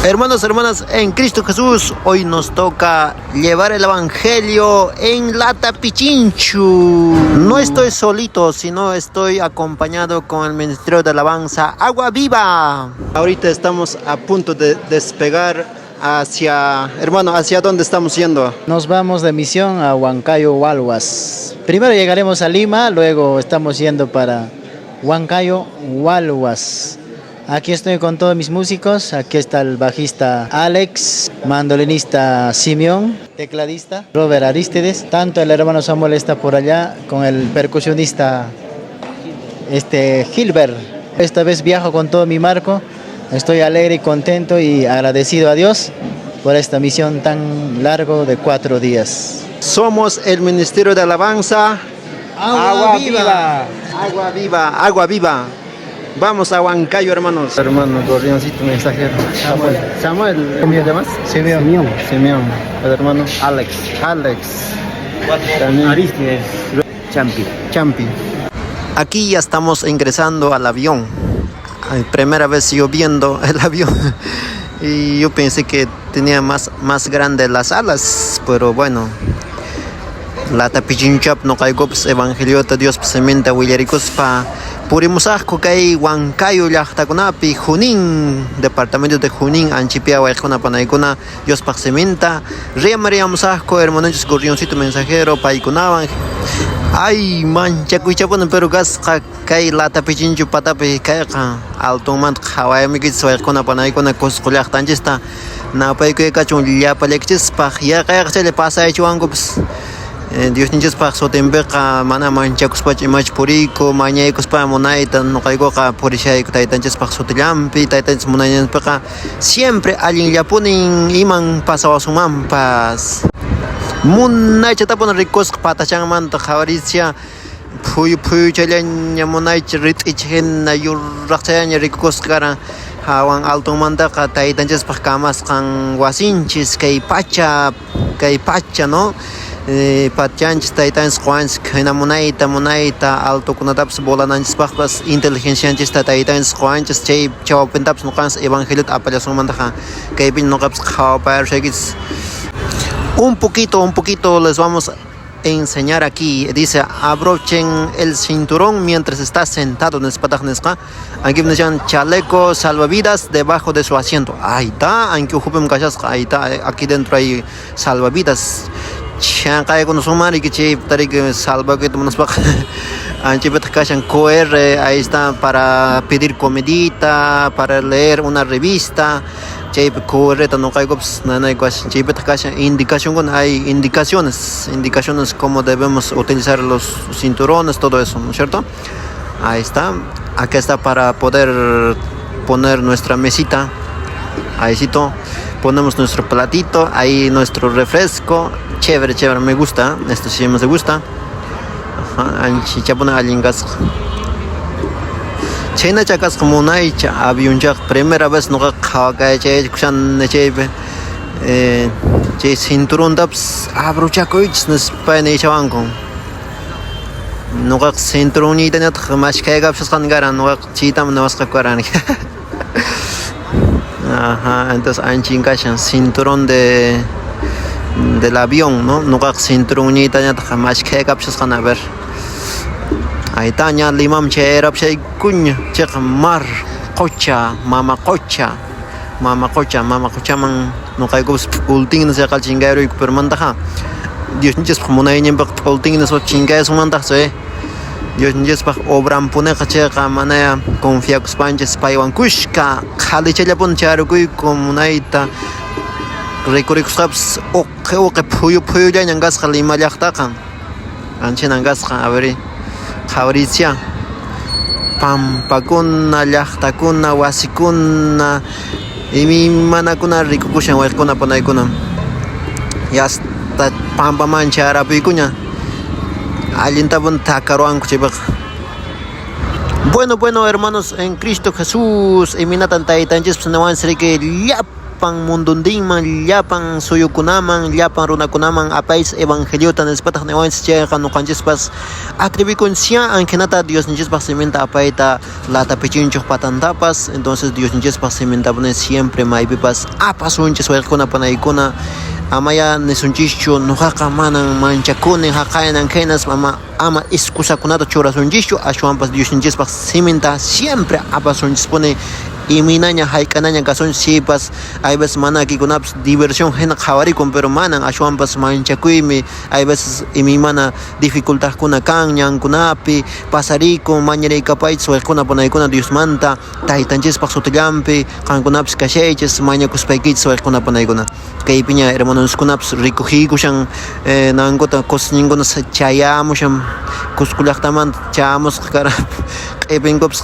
Hermanos, hermanas, en Cristo Jesús, hoy nos toca llevar el Evangelio en Lata Pichinchu. No estoy solito, sino estoy acompañado con el Ministerio de Alabanza Agua Viva. Ahorita estamos a punto de despegar ¿hacia dónde estamos yendo? Nos vamos de misión a Huancayo, Hualhuas. Primero llegaremos a Lima, luego estamos yendo para Huancayo, Hualhuas. Aquí estoy con todos mis músicos. Aquí está el bajista Alex, mandolinista Simeón, tecladista Robert Aristides. Tanto el hermano Samuel está por allá con el percusionista Gilbert. Esta vez viajo con todo mi marco. Estoy alegre y contento y agradecido a Dios por esta misión tan largo de 4 días. Somos el Ministerio de Alabanza Agua Viva. Agua Viva, Agua Viva. Vamos a Huancayo, hermanos. Hermano, Gorrioncito, mensajero. Samuel. ¿Cómo te llamas? Simeón. El hermano Alex. También Aristides. Champi. Aquí ya estamos ingresando al avión. Primera vez yo viendo el avión. Y yo pensé que tenía más grande las alas, pero bueno. Lata Pichinchap no caigops Evangelio de Dios sementa willaricos pa Purimusajko kay Huancayo llaqtakunapi Junín, departamento de Junín, Anchipia Huayjuna Panaykuna, Dios Paxementa, Riamusajko, hermanos Gorrioncito mensajero, Paikunaban. Ay, mancha cuichapon, pero gas kay Lata Pichinchu patapi kayqa altoman hawayamikis Huayjuna Panaykuna Coscollaqtanchista, Napayku kachun llapalekchis pa ya kayaqchale pasa hechuangops. Dios niños para sotembeca mana manchacos para imach purico mañaicos para monaita no caigo ca porishay taitanches para sotelampi taitanches monayan para siempre alguien ya ponen iman pasado su mampas munay chatapon ricos patachang man javaricia puy chaleña monay rit'ichen na yurrachayanya ricos cara hawan alto manda ka taitanches para camas kan wasinchis kay pacha no Patianchis taitans Juans Monaita alto kunataps bolananchis pajpas inteligencianchis taitans Juanchis chay chawapentaps nuqans evangelio apallasumanta kaypin nuqaps qhawapar shakis. Un poquito les vamos a enseñar aquí. Dice, abrochen el cinturón mientras está sentado en el aquí me llaman chaleco salvavidas debajo de su asiento. Ahí está, ahí está, aquí dentro hay salvavidas. Chancay con sumar y que chip tarik salva que tomamos para anchipet kashan QR, ahí está para pedir comidita, para leer una revista. Chip QR no caigops nana iguas chipet kashan indicación con hay indicaciones cómo debemos utilizar los cinturones, todo eso, ¿no es cierto? Ahí está. Aquí está para poder poner nuestra mesita. Ahí sí, ponemos nuestro platito, ahí nuestro refresco. Chévere, me gusta. Esto sí me gusta. Anchi chapona alingas. China chacas como naicha avión ya primera vez no caga che kushan chebe. Che cinturón daps abrochakoich nos pane chavanco. No ga cinturón ni tenat más que gapsas kangaran no chitam no vas karan. Ajá, entonces anchi kashan cinturón del avión, ¿no? No hay cinturón ni tanya jamás que capsas van a ver. Ahí tanya limam cherap shay kunya chek mar cocha mama cocha man no hay gos ulting no se cal chingero y permantaja. Dios ni es como una niña para ulting no so chinga es un se. Dios ni es para obran pone cacheca manaya confía que spanches paiwan kushka khali chela pon charu kui comunaita Recoricos o que puyo ya ñangas halima llaqtaqa anchinangas abri Jauricia pampakuna llaqtakuna wasikuna imi manakuna rikukushan wayquna panaykuna yasta pampa mancha arapikuña allintabun takaruanku chaypaq. Bueno, hermanos, en Cristo Jesús, eminatan taitanchis panawan srike llapan mundundiman, llapan suyukunaman, llapan runakunaman apais evangelio tan espataq newanchis chayqa nuqanchikpas atribikuncia angenata Dios ninchikpas simenta apaita lata pichinchuq patantapas, entonces Dios ninchikpas simenta pone siempre maypipas apasunchis wayqikuna panaykuna amaya nisunchikchu nuqaqa manan manchakuni haqaynan kaynas ama excusakunata churasunchikchu ashwanpas Dios ninchikpas simenta siempre apasunchis pone iminaña hayk'anaña kasunchikpas hay veces mana kikunapas diversión hina qhawarikun pero manan ashwanpas manchakuymi hay veces imi mana dificultadkuna kan ñankunapi pasarikun mañaraykapaychis wayqikuna panaykuna Diosmanta taytanchikpas sutillanpi qankunapas kashaychis mañakuspaykichis wayqikuna panaykuna kaypiña hermanoskunapas rikujikushan nankuta cosninkuna chayamushan Cusco llaqtamanta chayamusqa kara q'ipinkupas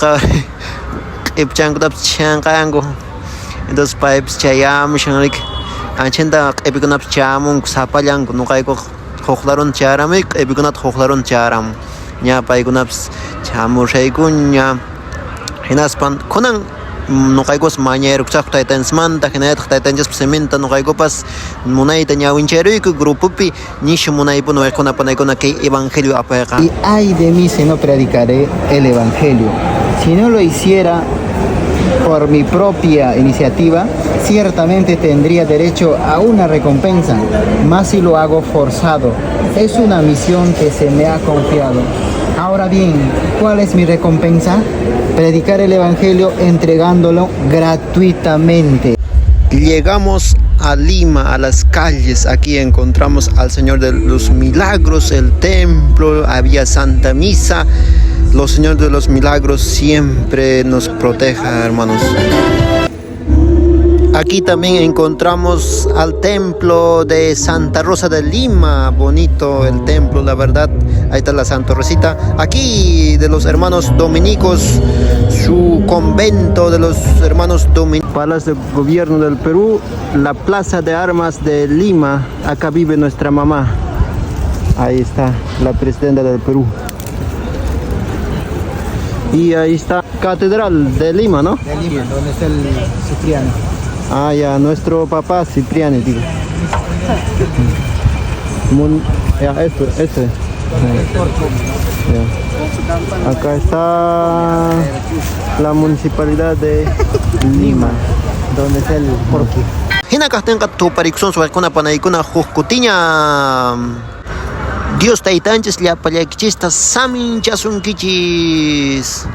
q'ipchankutapas chanqanku entonces paypis chayamushan anchanta q'ipikunapas chayamunku sapallanku nuqaykuqa huqlarun chayaramay q'ipikunata huqlarun chayaramun ña paykunapas chayamushayku ña hinaspan kunan nuqaykupas mañayrukusaqku taytanchikmanta hinallataq taytanchikpas simenta nuqaykupas munayta ñawinchayruyku grupopi nishu munaypuna wayqikuna panaykuna kay evangelio apayqa. Y ay de mí si no predicaré el evangelio. Si no lo hiciera por mi propia iniciativa, ciertamente tendría derecho a una recompensa, más si lo hago forzado. Es una misión que se me ha confiado. Ahora bien, ¿cuál es mi recompensa? Predicar el evangelio entregándolo gratuitamente. Llegamos a Lima, a las calles. Aquí encontramos al Señor de los Milagros, el templo, había Santa Misa. Los Señores de los Milagros siempre nos proteja, hermanos. Aquí también encontramos al templo de Santa Rosa de Lima, bonito el templo, la verdad. Ahí está la Santa Rosita. Aquí de los hermanos dominicos, su convento de los hermanos dominicos. Palacio de Gobierno del Perú, la Plaza de Armas de Lima. Acá vive nuestra mamá. Ahí está la presidenta del Perú. Y ahí está Catedral de Lima, ¿no? De Lima, donde está el Cipriano. Ah, ya, nuestro papá Cipriani, digo. Ya, este. Ya. Acá está la municipalidad de Lima, Donde está el Porqui. Hinakaq tinqa tupariksun suwaykuna panaykuna huqkutiña Dios taytanchis llapallaykichistas saminchasunkichis.